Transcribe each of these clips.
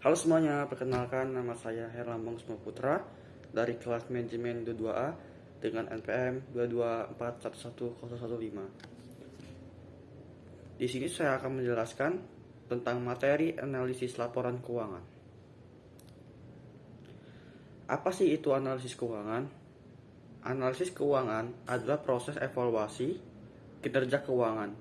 Halo semuanya, perkenalkan nama saya Herlambang Putra dari kelas manajemen 22A dengan NPM 224111015. Di sini saya akan menjelaskan tentang materi analisis laporan keuangan. Apa sih itu analisis keuangan? Analisis keuangan adalah proses evaluasi kinerja keuangan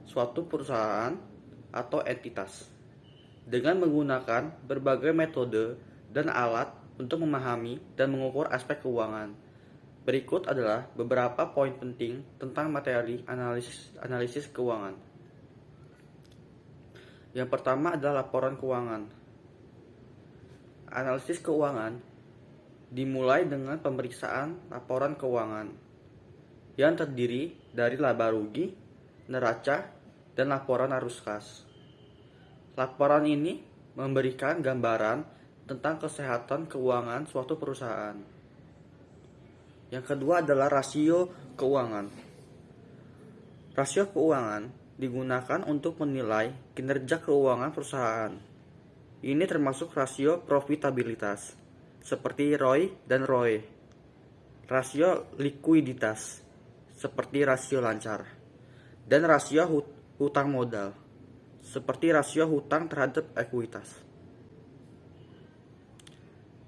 suatu perusahaan atau entitas dengan menggunakan berbagai metode dan alat untuk memahami dan mengukur aspek keuangan. Berikut adalah beberapa poin penting tentang materi analisis keuangan. Yang pertama adalah laporan keuangan. Analisis keuangan dimulai dengan pemeriksaan laporan keuangan yang terdiri dari laba rugi, neraca, dan laporan arus kas. Laporan ini memberikan gambaran tentang kesehatan keuangan suatu perusahaan. Yang kedua adalah rasio keuangan. Rasio keuangan digunakan untuk menilai kinerja keuangan perusahaan. Ini termasuk rasio profitabilitas, seperti ROI dan ROE. Rasio likuiditas, seperti rasio lancar. Dan rasio hutang modal, seperti rasio hutang terhadap ekuitas.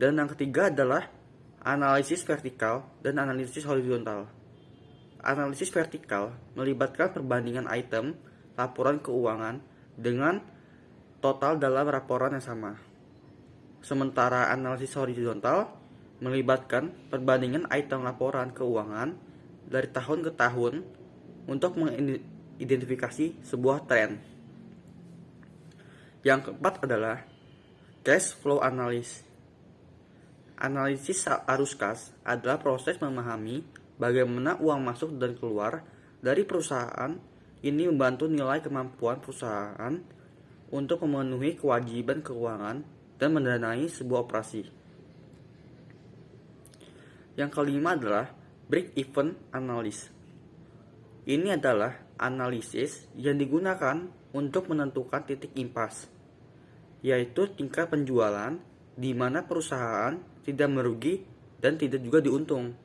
Dan yang ketiga adalah analisis vertikal dan analisis horizontal. Analisis vertikal melibatkan perbandingan item laporan keuangan dengan total dalam laporan yang sama. Sementara analisis horizontal melibatkan perbandingan item laporan keuangan dari tahun ke tahun untuk mengidentifikasi sebuah tren. Yang keempat adalah cash flow analysis. Analisis arus kas adalah proses memahami bagaimana uang masuk dan keluar dari perusahaan. Ini membantu nilai kemampuan perusahaan untuk memenuhi kewajiban keuangan dan mendanai sebuah operasi. Yang kelima adalah break-even analysis. Ini adalah analisis yang digunakan untuk menentukan titik impas, yaitu tingkat penjualan di mana perusahaan tidak merugi dan tidak juga diuntung.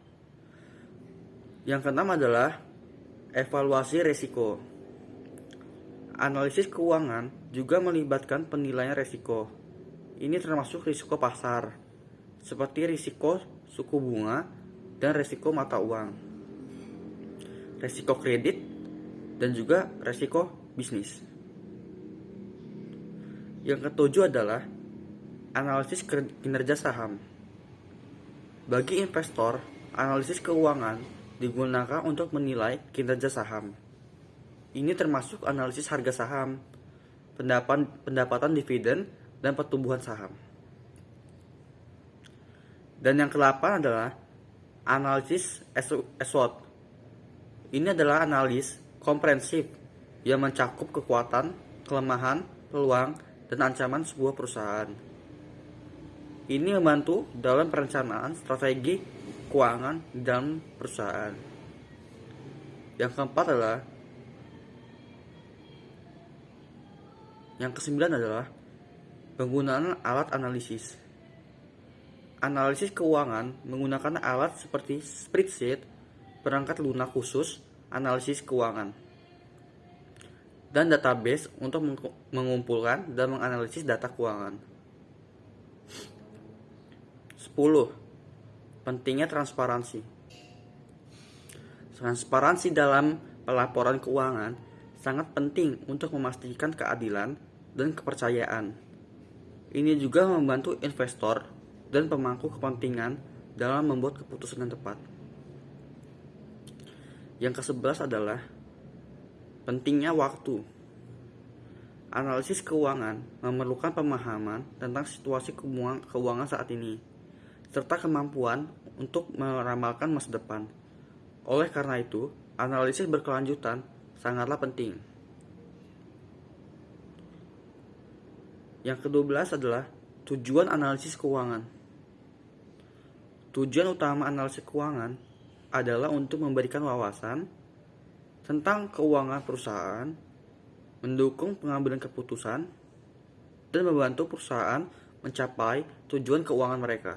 Yang keenam adalah evaluasi risiko. Analisis keuangan juga melibatkan penilaian risiko. Ini termasuk risiko pasar, seperti risiko suku bunga dan risiko mata uang, risiko kredit, dan juga risiko bisnis. Yang ketujuh adalah analisis kinerja saham. Bagi investor, analisis keuangan digunakan untuk menilai kinerja saham. Ini termasuk analisis harga saham, pendapatan dividen, dan pertumbuhan saham. Dan yang ke-8 adalah analisis SWOT. Ini adalah analis komprehensif yang mencakup kekuatan, kelemahan, peluang, dan ancaman sebuah perusahaan. Ini membantu dalam perencanaan strategi keuangan dalam perusahaan. Yang keempat adalah Yang kesembilan adalah penggunaan alat analisis. Analisis keuangan menggunakan alat seperti spreadsheet, perangkat lunak khusus, analisis keuangan, dan database untuk mengumpulkan dan menganalisis data keuangan. 10. Pentingnya transparansi. Transparansi dalam pelaporan keuangan sangat penting untuk memastikan keadilan dan kepercayaan. Ini juga membantu investor dan pemangku kepentingan dalam membuat keputusan yang tepat. Yang ke-11 adalah pentingnya waktu. Analisis keuangan memerlukan pemahaman tentang situasi keuangan saat ini, serta kemampuan untuk meramalkan masa depan. Oleh karena itu, analisis berkelanjutan sangatlah penting. Yang ke-12 adalah tujuan analisis keuangan. Tujuan utama analisis keuangan adalah untuk memberikan wawasan tentang keuangan perusahaan, mendukung pengambilan keputusan, dan membantu perusahaan mencapai tujuan keuangan mereka.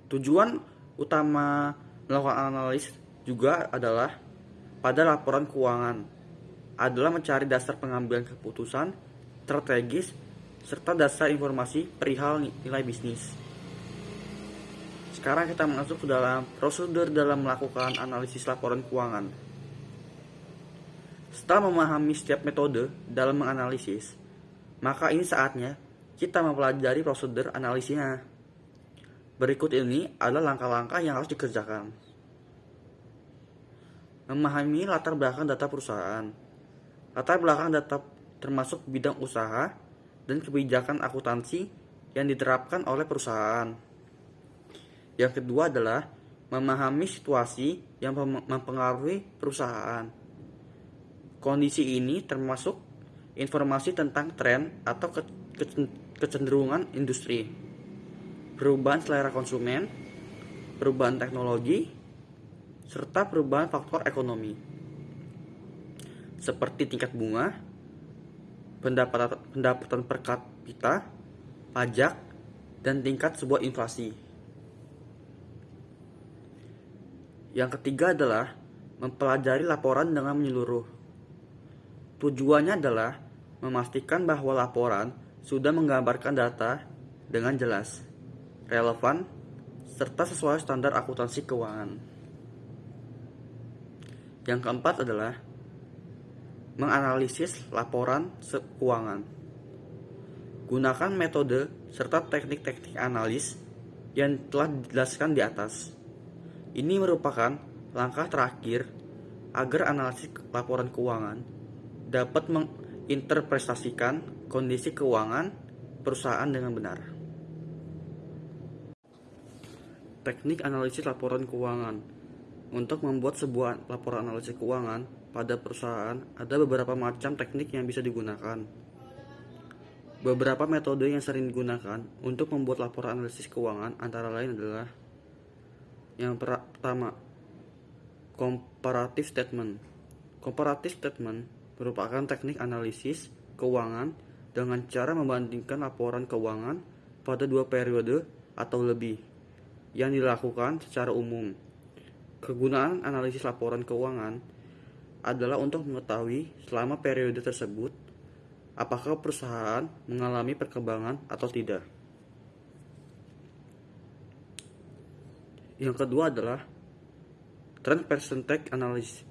Tujuan utama melakukan analis juga adalah pada laporan keuangan adalah mencari dasar pengambilan keputusan strategis serta dasar informasi perihal nilai bisnis. Sekarang kita masuk ke dalam prosedur dalam melakukan analisis laporan keuangan. Setelah memahami setiap metode dalam menganalisis, maka ini saatnya kita mempelajari prosedur analisisnya. Berikut ini adalah langkah-langkah yang harus dikerjakan. Memahami latar belakang data perusahaan. Latar belakang data termasuk bidang usaha dan kebijakan akuntansi yang diterapkan oleh perusahaan. Yang kedua adalah memahami situasi yang mempengaruhi perusahaan. Kondisi ini termasuk informasi tentang tren atau kecenderungan industri, perubahan selera konsumen, perubahan teknologi, serta perubahan faktor ekonomi, seperti tingkat bunga, pendapatan per kapita, pajak, dan tingkat sebuah inflasi. Yang ketiga adalah mempelajari laporan dengan menyeluruh. Tujuannya adalah memastikan bahwa laporan sudah menggambarkan data dengan jelas, relevan, serta sesuai standar akuntansi keuangan. Yang keempat adalah menganalisis laporan keuangan. Gunakan metode serta teknik-teknik analis yang telah dijelaskan di atas. Ini merupakan langkah terakhir agar analisis laporan keuangan dapat menginterpretasikan kondisi keuangan perusahaan dengan benar. Teknik analisis laporan keuangan. Untuk membuat sebuah laporan analisis keuangan pada perusahaan, ada beberapa macam teknik yang bisa digunakan. Beberapa metode yang sering digunakan untuk membuat laporan analisis keuangan antara lain adalah: yang pertama, comparative statement. Comparative statement merupakan teknik analisis keuangan dengan cara membandingkan laporan keuangan pada dua periode atau lebih yang dilakukan secara umum. Kegunaan analisis laporan keuangan adalah untuk mengetahui selama periode tersebut apakah perusahaan mengalami perkembangan atau tidak. Yang kedua adalah trend percentage analysis.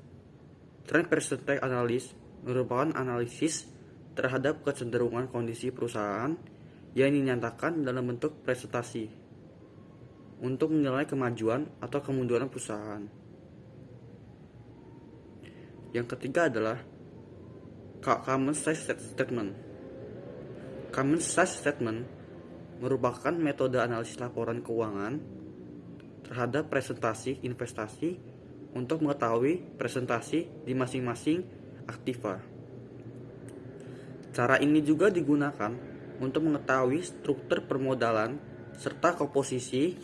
Trend percentage analysis merupakan analisis terhadap kecenderungan kondisi perusahaan yang dinyatakan dalam bentuk presentasi untuk menilai kemajuan atau kemunduran perusahaan. Yang ketiga adalah common size statement. Common size statement merupakan metode analisis laporan keuangan terhadap presentasi investasi untuk mengetahui presentasi di masing-masing aktiva. Cara ini juga digunakan untuk mengetahui struktur permodalan serta komposisi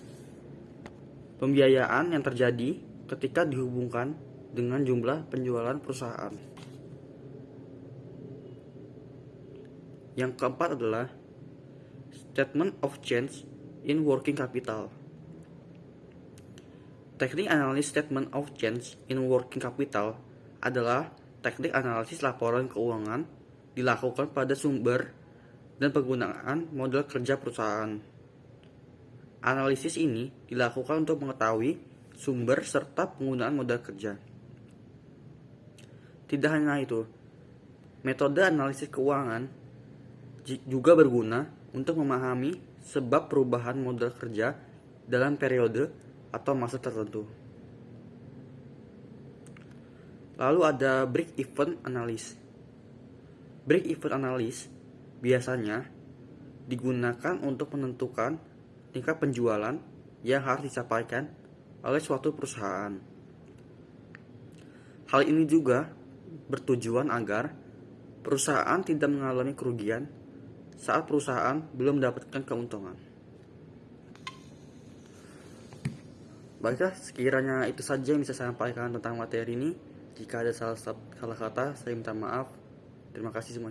pembiayaan yang terjadi ketika dihubungkan dengan jumlah penjualan perusahaan. Yang keempat adalah statement of change in working capital. Teknik analisis statement of change in working capital adalah teknik analisis laporan keuangan dilakukan pada sumber dan penggunaan model kerja perusahaan. Analisis ini dilakukan untuk mengetahui sumber serta penggunaan modal kerja. Tidak hanya itu, metode analisis keuangan juga berguna untuk memahami sebab perubahan modal kerja dalam periode atau masa tertentu. Lalu ada break-even analysis. Break-even analysis biasanya digunakan untuk menentukan tingkat penjualan yang harus dicapai oleh suatu perusahaan. Hal ini juga bertujuan agar perusahaan tidak mengalami kerugian saat perusahaan belum mendapatkan keuntungan. Baiklah, sekiranya itu saja yang bisa saya sampaikan tentang materi ini. Jika ada salah kata, saya minta maaf. Terima kasih semuanya.